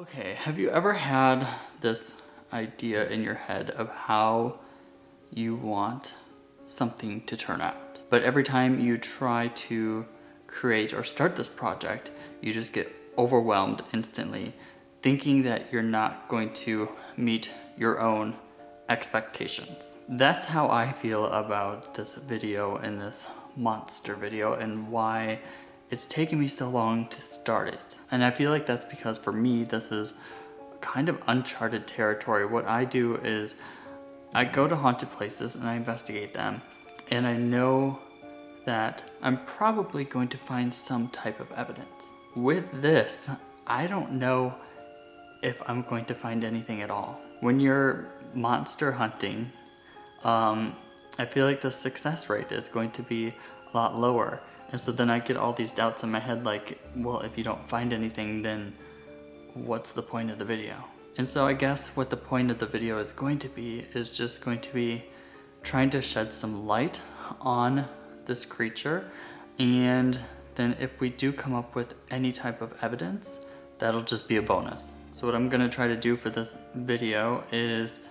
Okay, have you ever had this idea in your head of how you want something to turn out? But every time you try to create or start this project, you just get overwhelmed instantly, thinking that you're not going to meet your own expectations. That's how I feel about this video and this monster video and why it's taken me so long to start it. And I feel like that's because for me, this is kind of uncharted territory. What I do is I go to haunted places and I investigate them, and I know that I'm probably going to find some type of evidence. With this, I don't know if I'm going to find anything at all. When you're monster hunting, I feel like the success rate is going to be a lot lower. And so then I get all these doubts in my head like, well, if you don't find anything, then what's the point of the video? And so I guess what the point of the video is going to be is just going to be trying to shed some light on this creature. And then if we do come up with any type of evidence, that'll just be a bonus. So what I'm gonna try to do for this video is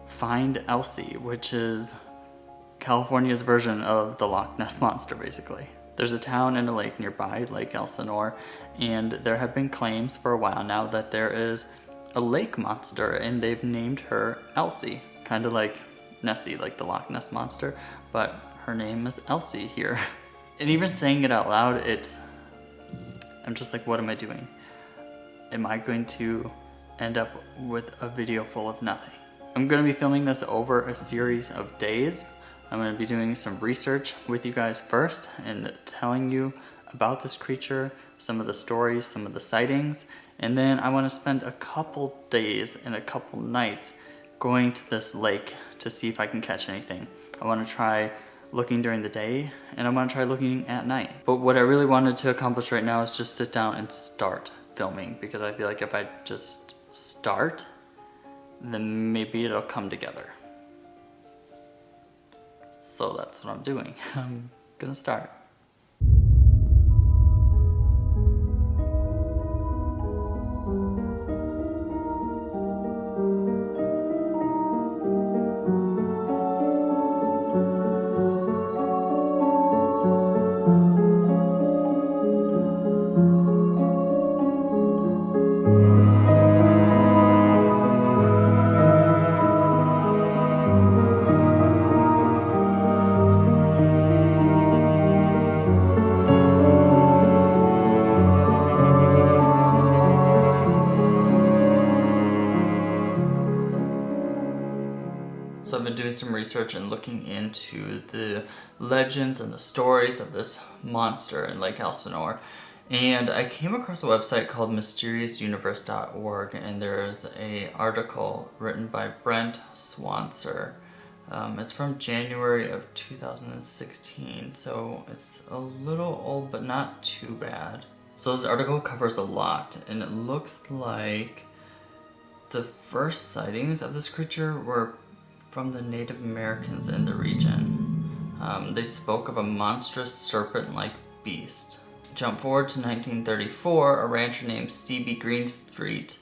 find Elsie, which is California's version of the Loch Ness Monster, basically. There's a town and a lake nearby, Lake Elsinore, and there have been claims for a while now that there is a lake monster, and they've named her Elsie. Kind of like Nessie, like the Loch Ness Monster, but her name is Elsie here. And even saying it out loud, I'm just like, what am I doing? Am I going to end up with a video full of nothing? I'm going to be filming this over a series of days. I'm going to be doing some research with you guys first and telling you about this creature, some of the stories, some of the sightings, and then I want to spend a couple days and a couple nights going to this lake to see if I can catch anything. I want to try looking during the day, and I want to try looking at night. But what I really wanted to accomplish right now is just sit down and start filming, because I feel like if I just start, then maybe it'll come together. So that's what I'm doing. I'm gonna start. So I've been doing some research and looking into the legends and the stories of this monster in Lake Elsinore. And I came across a website called mysteriousuniverse.org, and there's an article written by Brent Swanser. It's from January of 2016, so it's a little old, but not too bad. So this article covers a lot, and it looks like the first sightings of this creature were from the Native Americans in the region. They spoke of a monstrous serpent-like beast. Jump forward to 1934, a rancher named C.B. Greenstreet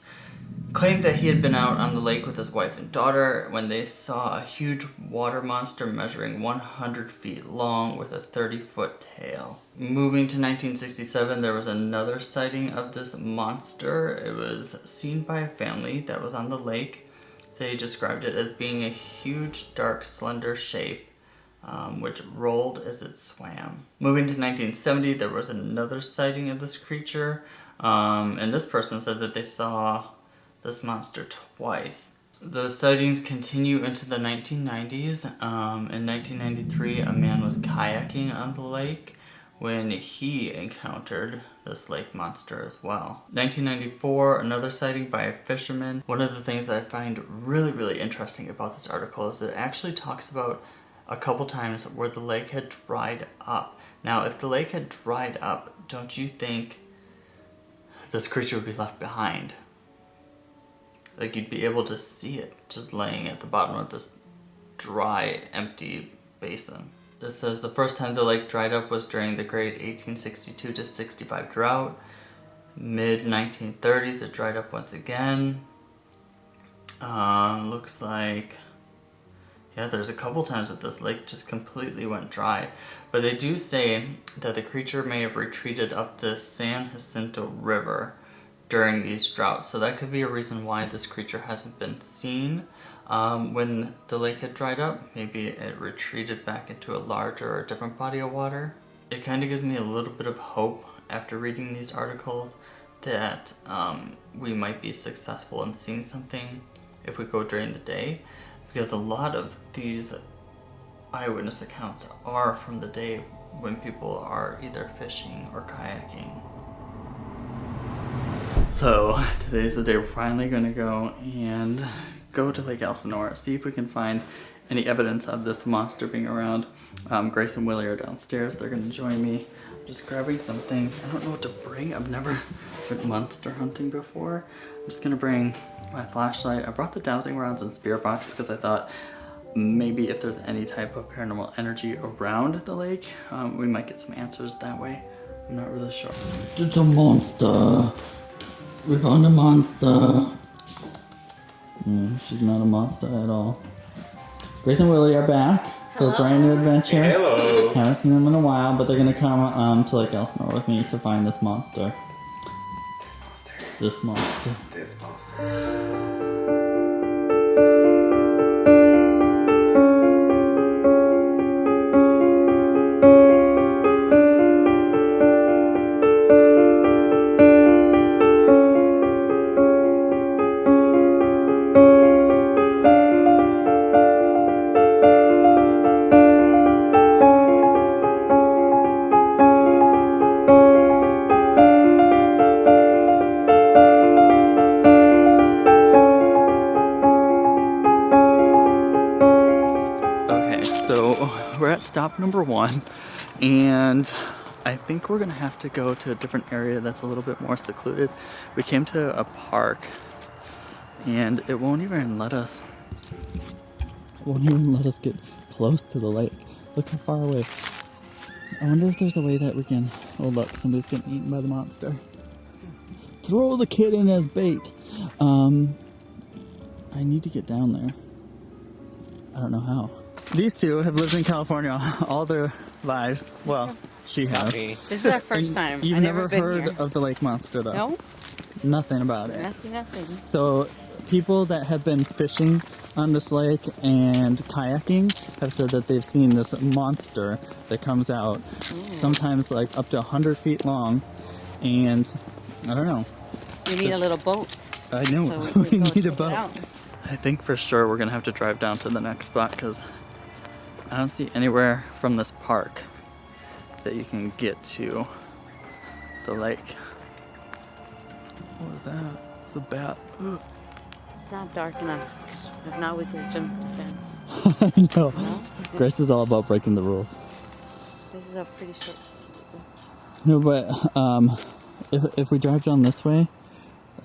claimed that he had been out on the lake with his wife and daughter when they saw a huge water monster measuring 100 feet long with a 30-foot tail. Moving to 1967, there was another sighting of this monster. It was seen by a family that was on the lake. They described it as being a huge, dark, slender shape, which rolled as it swam. Moving to 1970, there was another sighting of this creature, and this person said that they saw this monster twice. The sightings continue into the 1990s. In 1993, a man was kayaking on the lake when he encountered this lake monster as well. 1994, another sighting by a fisherman. One of the things that I find really, really interesting about this article is it actually talks about a couple times where the lake had dried up. Now, if the lake had dried up, don't you think this creature would be left behind? Like, you'd be able to see it just laying at the bottom of this dry, empty basin. This says the first time the lake dried up was during the great 1862 to 65 drought. mid-1930s it dried up once again. Looks like, yeah, there's a couple times that this lake just completely went dry. But they do say that the creature may have retreated up the San Jacinto River during these droughts. So that could be a reason why this creature hasn't been seen when the lake had dried up. Maybe it retreated back into a larger or different body of water. It kind of gives me a little bit of hope after reading these articles that we might be successful in seeing something if we go during the day, because a lot of these eyewitness accounts are from the day when people are either fishing or kayaking. So today's the day we're finally going to go to Lake Elsinore, see if we can find any evidence of this monster being around. Grace and Willie are downstairs. They're going to join me. I'm just grabbing something. I don't know what to bring. I've never went monster hunting before. I'm just going to bring my flashlight. I brought the dowsing rods and spirit box because I thought maybe if there's any type of paranormal energy around the lake, we might get some answers that way. I'm not really sure. It's a monster. We found a monster. She's not a monster at all. Grace and Willie are back for a brand new adventure. Hello. Haven't seen them in a while, but they're gonna come to Lake Elsinore with me to find this monster. This monster. This monster. So we're at stop number 1, and I think we're gonna have to go to a different area that's a little bit more secluded. We came to a park and it won't even let us get close to the lake. Look how far away. I wonder if there's a way that we can, oh look, somebody's getting eaten by the monster. Throw the kid in as bait. I need to get down there. I don't know how. These two have lived in California all their lives. Well, she has. This is our first time. You've I've never been heard here. of the lake monster though? No? Nothing about it. Nothing. So people that have been fishing on this lake and kayaking have said that they've seen this monster that comes out sometimes like up to 100 feet long, and I don't know. We need a little boat. I know, So we can go need a check it boat. out. I think for sure we're gonna have to drive down to the next spot because I don't see anywhere from this park that you can get to the lake. What was that? It's a bat. It's not dark enough. If not, we could jump the fence. I know. No? Grace is all about breaking the rules. This is a pretty short. No, but if we drive down this way,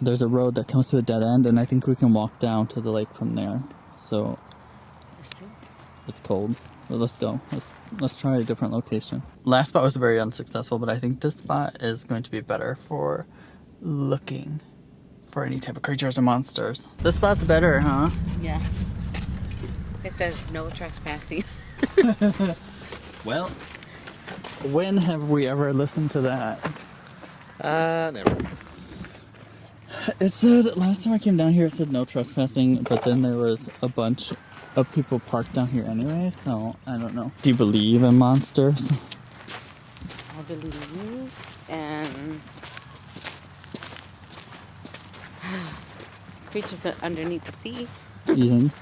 there's a road that comes to a dead end, and I think we can walk down to the lake from there. So it's cold. Well, let's go. Let's try a different location. Last spot was very unsuccessful, but I think this spot is going to be better for looking for any type of creatures or monsters. This spot's better, huh? Yeah. It says no trespassing. Well, when have we ever listened to that? Never. It said, last time I came down here, it said no trespassing, but then there was a bunch of people parked down here anyway, so I don't know. Do you believe in monsters? I believe. And creatures are underneath the sea. You think?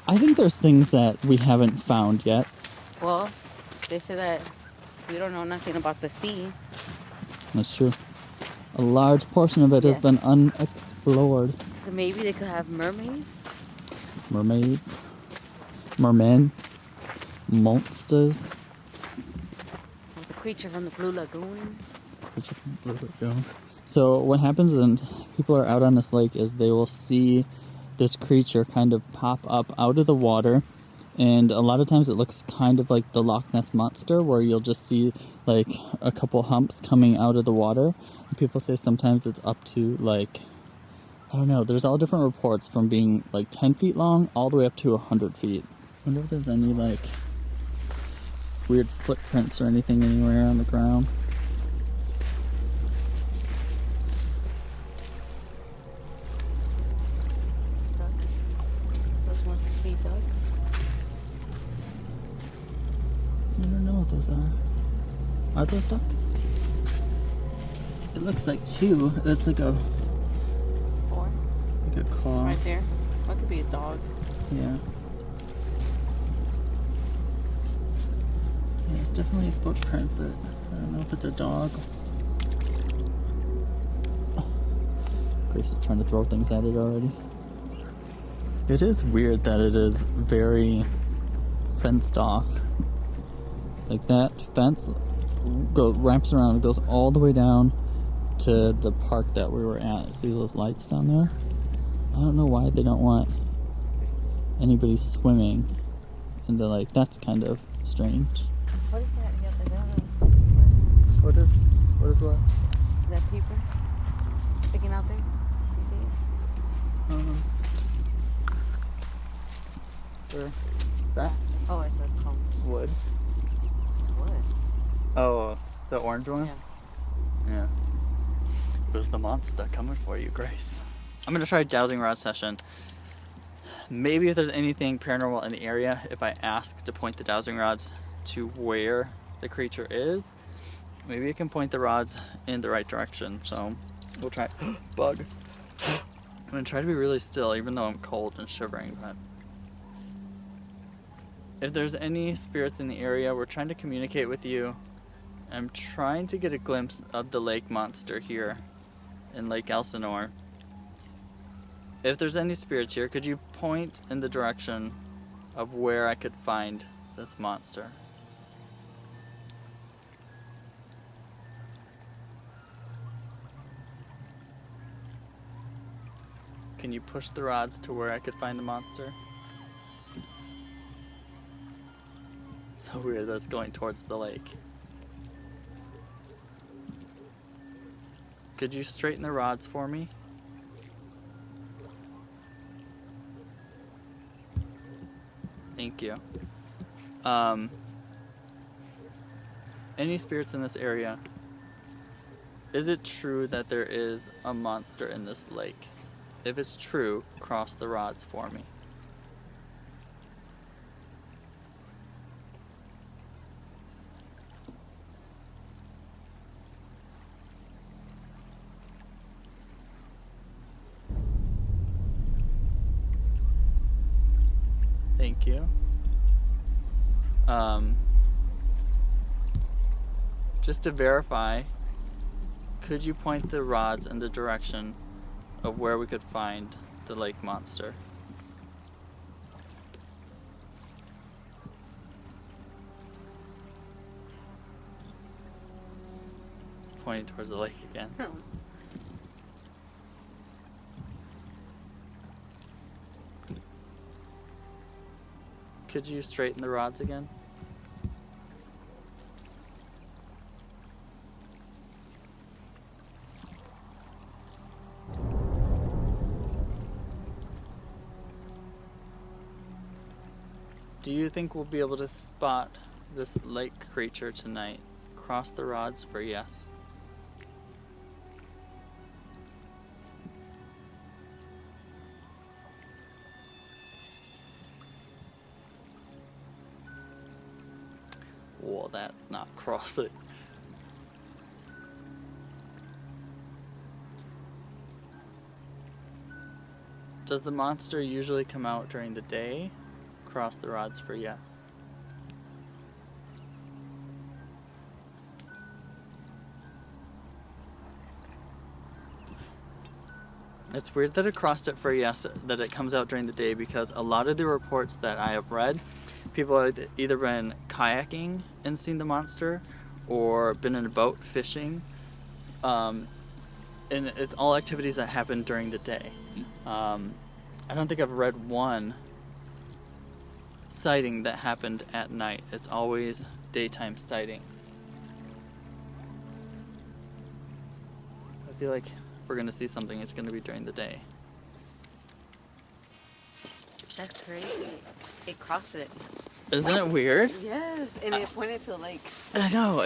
I think there's things that we haven't found yet. Well, they say that we don't know nothing about the sea. That's true. A large portion of it has been unexplored. So maybe they could have mermaids. Mermaids, mermen, monsters. Or the creature from the Blue Lagoon. So what happens when people are out on this lake is they will see this creature kind of pop up out of the water, and a lot of times it looks kind of like the Loch Ness Monster, where you'll just see like a couple humps coming out of the water, People say sometimes it's up to like, I don't know, there's all different reports from being like 10 feet long all the way up to 100 feet. I wonder if there's any like weird footprints or anything anywhere on the ground. Ducks. Those ones could be ducks. I don't know what those are. Are those duck? It looks like two. It's like a 4. like a claw. Right there. That could be a dog. Yeah. Yeah, it's definitely a footprint, but I don't know if it's a dog. Oh. Grace is trying to throw things at it already. It is weird that it is very fenced off. Like that fence wraps around, it goes all the way down to the park that we were at. See those lights down there? I don't know why they don't want anybody swimming in the lake. That's kind of strange. What is that? You got the down. What is what? Is that peeper sticking out there? You see it? Where? That? Oh, I said home. Wood. What? Oh, the orange one? Yeah. Yeah. Where's the monster coming for you, Grace? I'm gonna try a dowsing rod session. Maybe if there's anything paranormal in the area, if I ask to point the dowsing rods to where the creature is, maybe it can point the rods in the right direction. So we'll try. Bug. I'm gonna try to be really still, even though I'm cold and shivering. But if there's any spirits in the area, we're trying to communicate with you. I'm trying to get a glimpse of the lake monster here in Lake Elsinore. If there's any spirits here, could you point in the direction of where I could find this monster? Can you push the rods to where I could find the monster? So weird that's going towards the lake. Could you straighten the rods for me? Thank you. Any spirits in this area? Is it true that there is a monster in this lake? If it's true, cross the rods for me. Thank you. Just to verify, could you point the rods in the direction of where we could find the lake monster? It's pointing towards the lake again. Could you straighten the rods again? Do you think we'll be able to spot this lake creature tonight? Cross the rods for yes. Well, that's not crossing. Does the monster usually come out during the day? Cross the rods for yes. It's weird that it crossed it for yes, that it comes out during the day, because a lot of the reports that I have read, people have either been kayaking and seen the monster, or been in a boat fishing, and it's all activities that happen during the day. I don't think I've read one sighting that happened at night. It's always daytime sighting. I feel like if we're gonna see something, it's gonna be during the day. That's crazy. It crossed it. Isn't it weird? Yes, and it pointed to the lake. I know.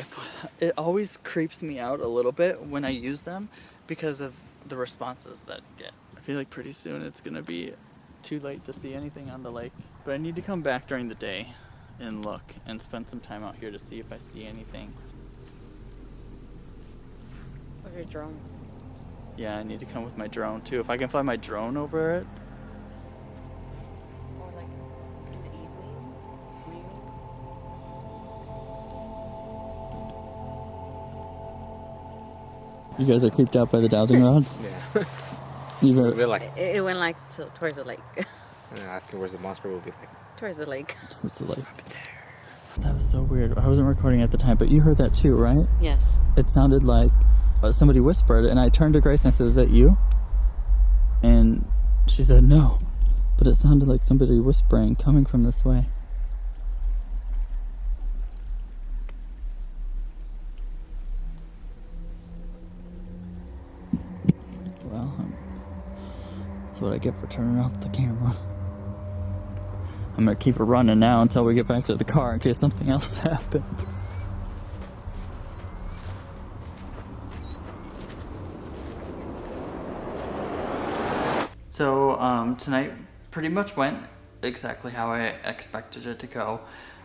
It always creeps me out a little bit when I use them because of the responses that I get. I feel like pretty soon it's gonna be too late to see anything on the lake. But I need to come back during the day and look and spend some time out here to see if I see anything. With your drone. Yeah, I need to come with my drone too. If I can fly my drone over it. Or like in the evening, maybe. You guys are creeped out by the dowsing rods? Yeah. You've We're like, It went like towards the lake. asking where's the monster will be like. Towards the lake. towards the lake. That was so weird. I wasn't recording at the time, but you heard that too, right? Yes. It sounded like somebody whispered, and I turned to Grace and I said, "Is that you?" And she said, "No." But it sounded like somebody whispering coming from this way. Well, that's what I get for turning off the camera. I'm gonna keep it running now until we get back to the car in case something else happens. So tonight pretty much went exactly how I expected it to go.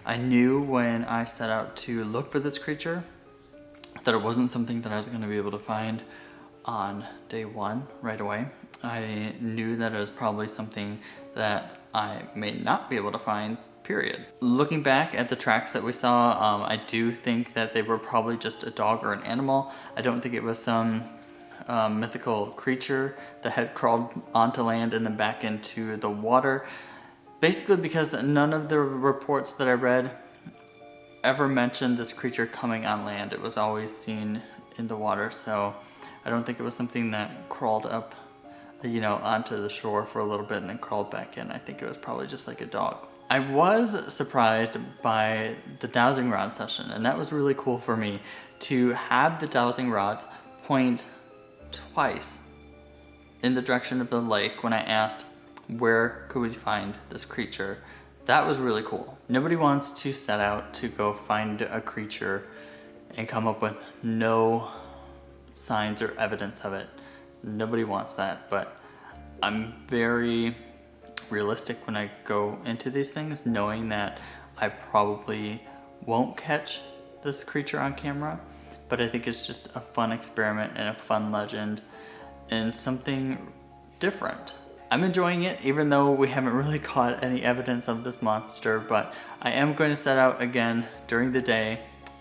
I knew when I set out to look for this creature that it wasn't something that I was going to be able to find on day one right away. I knew that it was probably something that I may not be able to find, period. Looking back at the tracks that we saw, I do think that they were probably just a dog or an animal. I don't think it was some mythical creature that had crawled onto land and then back into the water. Basically because none of the reports that I read ever mentioned this creature coming on land. It was always seen in the water, so I don't think it was something that crawled up, onto the shore for a little bit and then crawled back in. I think it was probably just like a dog. I was surprised by the dowsing rod session, and that was really cool for me to have the dowsing rods point twice in the direction of the lake when I asked where could we find this creature. That was really cool. Nobody wants to set out to go find a creature and come up with no signs or evidence of it. Nobody wants that, but I'm very realistic when I go into these things, knowing that I probably won't catch this creature on camera, but I think it's just a fun experiment and a fun legend and something different. I'm enjoying it, even though we haven't really caught any evidence of this monster, but I am going to set out again during the day,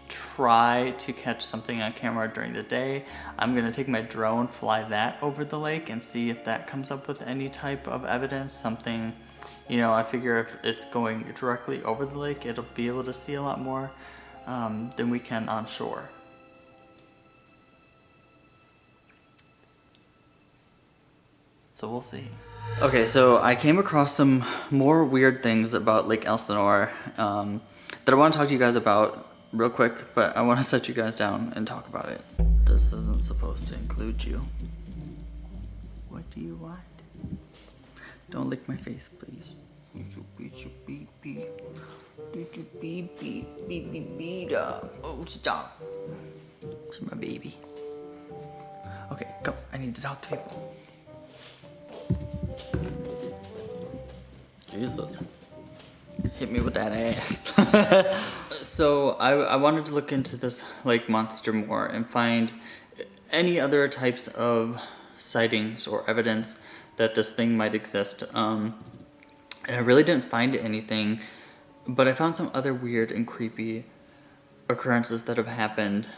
try to catch something on camera during the day. I'm going to take my drone, fly that over the lake and see if that comes up with any type of evidence, something, I figure if it's going directly over the lake, it'll be able to see a lot more than we can on shore. So we'll see. Okay, so I came across some more weird things about Lake Elsinore that I want to talk to you guys about real quick, but I want to set you guys down and talk about it. This isn't supposed to include you. What do you want? Don't lick my face, please. Oh, stop. It's my baby. Okay, come. I need to talk to people. Jesus. Hit me with that ass. So I wanted to look into this lake monster more and find any other types of sightings or evidence that this thing might exist. And I really didn't find anything, but I found some other weird and creepy occurrences that have happened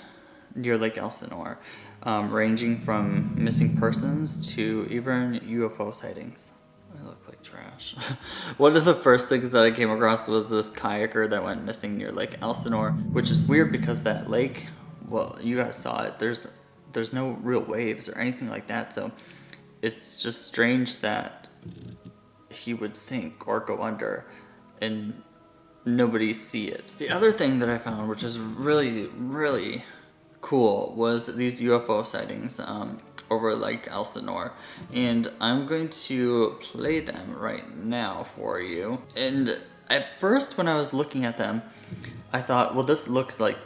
near Lake Elsinore, ranging from missing persons to even UFO sightings. I look like trash. One of the first things that I came across was this kayaker that went missing near Lake Elsinore, which is weird because that lake, well, you guys saw it, there's no real waves or anything like that, so it's just strange that he would sink or go under and nobody see it. The other thing that I found, which is really, really cool, was these UFO sightings. over Lake Elsinore, and I'm going to play them right now for you. And at first when I was looking at them, I thought, well, this looks like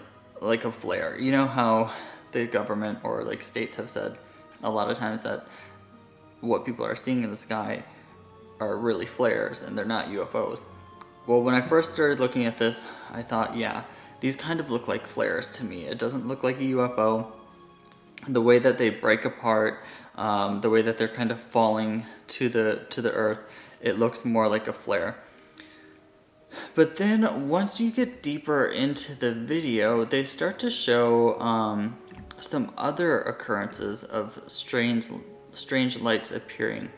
a flare. You know how the government or like states have said a lot of times that what people are seeing in the sky are really flares and they're not UFOs. Well, when I first started looking at this, I thought, yeah, these kind of look like flares to me. It doesn't look like a UFO. The way that they break apart, the way that they're kind of falling to the earth, it looks more like a flare. But then once you get deeper into the video, they start to show some other occurrences of strange lights appearing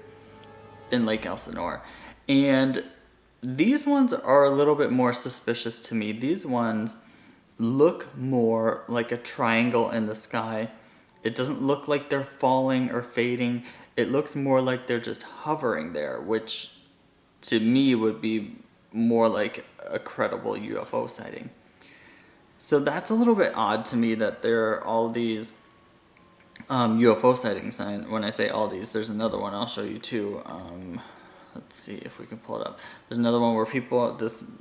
in Lake Elsinore. And these ones are a little bit more suspicious to me. These ones look more like a triangle in the sky. It doesn't look like they're falling or fading. It looks more like they're just hovering there, which to me would be more like a credible UFO sighting. So that's a little bit odd to me that there are all these UFO sightings. And when I say all these, there's another one I'll show you too. Let's see if we can pull it up. There's another one where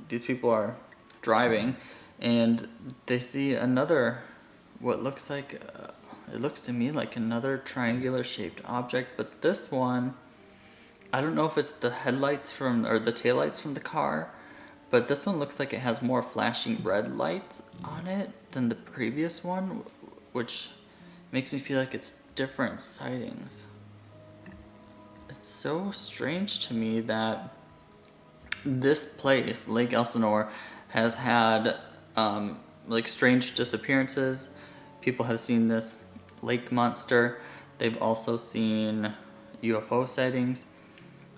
these people are driving and they see another, what looks like, it looks to me like another triangular shaped object, but this one, I don't know if it's the headlights or the taillights from the car, but this one looks like it has more flashing red lights on it than the previous one, which makes me feel like it's different sightings. It's so strange to me that this place, Lake Elsinore, has had like strange disappearances. People have seen this lake monster. They've also seen UFO sightings.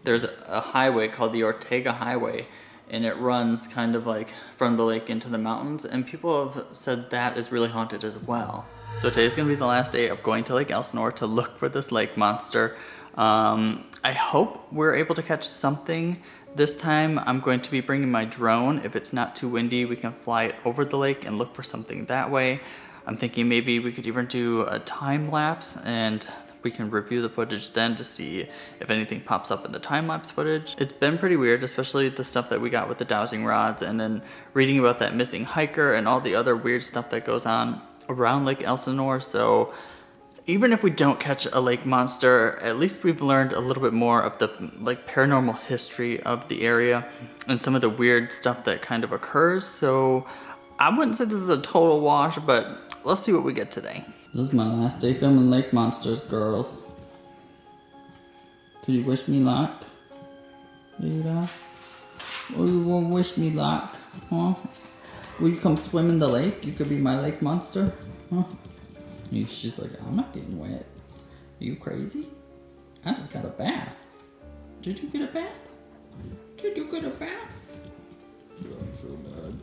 There's a highway called the Ortega Highway, and it runs kind of like from the lake into the mountains, and people have said that is really haunted as well. So today's gonna be the last day of going to Lake Elsinore to look for this lake monster. I hope we're able to catch something this time. I'm going to be bringing my drone. If it's not too windy, we can fly it over the lake and look for something that way. I'm thinking maybe we could even do a time lapse and we can review the footage then to see if anything pops up in the time-lapse footage. It's been pretty weird, especially the stuff that we got with the dowsing rods, and then reading about that missing hiker and all the other weird stuff that goes on around Lake Elsinore. So even if we don't catch a lake monster, at least we've learned a little bit more of the like paranormal history of the area and some of the weird stuff that kind of occurs. So I wouldn't say this is a total wash, but let's see what we get today. This is my last day filming lake monsters, girls. Could you wish me luck? Rita? Oh, you won't wish me luck, huh? Will you come swim in the lake? You could be my lake monster, huh? She's like, I'm not getting wet. Are you crazy? I just got a bath. Did you get a bath? Did you get a bath? Yeah, I'm so bad.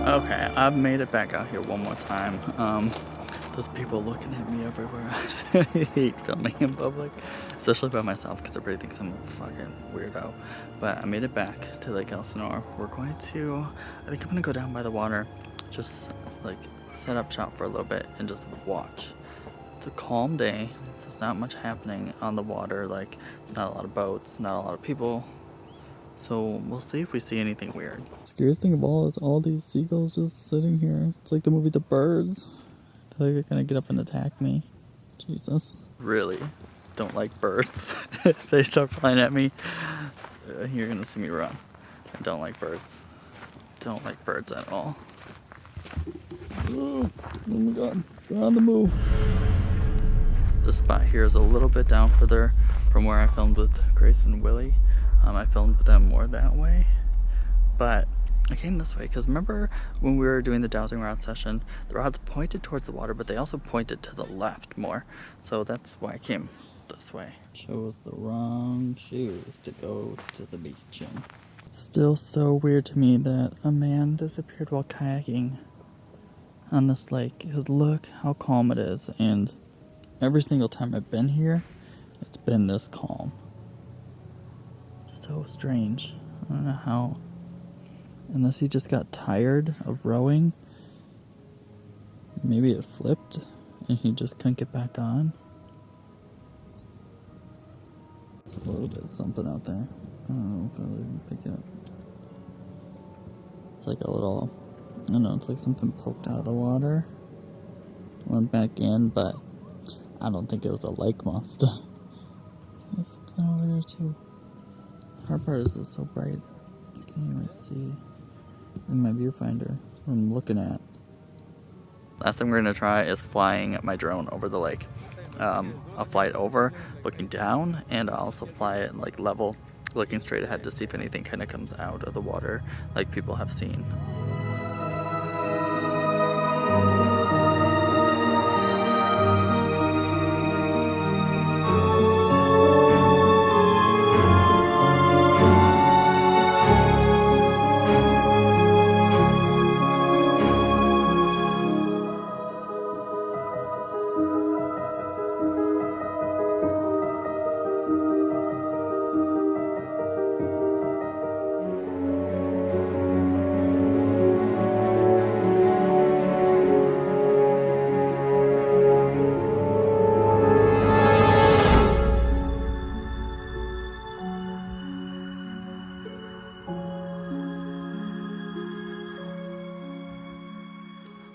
Okay, I've made it back out here one more time. There's people looking at me everywhere. I hate filming in public, especially by myself, because everybody thinks I'm a fucking weirdo. But I made it back to Lake Elsinore. We're going to, I think I'm gonna go down by the water, just like set up shop for a little bit and just watch. It's a calm day, so there's not much happening on the water, like not a lot of boats, not a lot of people. So we'll see if we see anything weird. The scariest thing of all is all these seagulls just sitting here. It's like the movie The Birds. I feel like they're gonna get up and attack me. Jesus. Really don't like birds. If they start flying at me, you're gonna see me run. I don't like birds. Don't like birds at all. Oh my god, they're on the move. This spot here is a little bit down further from where I filmed with Grace and Willie. I filmed with them more that way, but I came this way because remember when we were doing the dowsing rod session, the rods pointed towards the water, but they also pointed to the left more. So that's why I came this way. Chose the wrong shoes to go to the beach in. Still so weird to me that a man disappeared while kayaking on this lake. Because look how calm it is, and every single time I've been here, it's been this calm. It's so strange. I don't know how. Unless he just got tired of rowing. Maybe it flipped and he just couldn't get back on. It's a little bit something out there. I don't know if I would even pick it up. It's like a little, I don't know, it's like something poked out of the water. Went back in, but I don't think it was a lake monster. There's something over there too. The hard part is it's so bright. I can't even see in my viewfinder what I'm looking at. Last thing we're gonna try is flying my drone over the lake. I'll fly it over, looking down, and I'll also fly it like level, looking straight ahead to see if anything kind of comes out of the water like people have seen.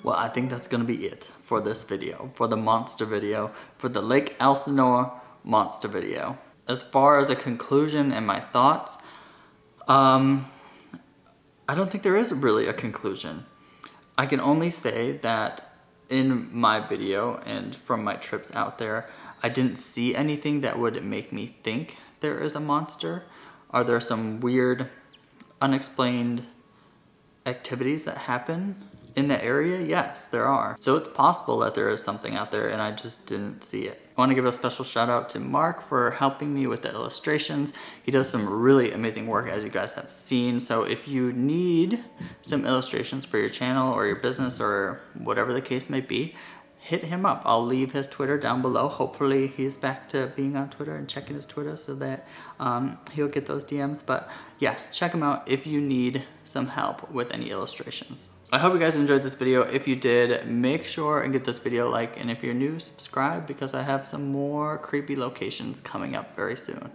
Well, I think that's gonna be it for this video, for the monster video, for the Lake Elsinore monster video. As far as a conclusion and my thoughts, I don't think there is really a conclusion. I can only say that in my video and from my trips out there, I didn't see anything that would make me think there is a monster. Are there some weird, unexplained activities that happen in the area? Yes, there are. So it's possible that there is something out there and I just didn't see it. I want to give a special shout out to Mark for helping me with the illustrations. He does some really amazing work, as you guys have seen. So if you need some illustrations for your channel or your business or whatever the case may be, hit him up. I'll leave his Twitter down below. Hopefully he's back to being on Twitter and checking his Twitter so that he'll get those DMs. But yeah, check him out if you need some help with any illustrations. I hope you guys enjoyed this video. If you did, make sure and get this video a like, and if you're new, subscribe, because I have some more creepy locations coming up very soon.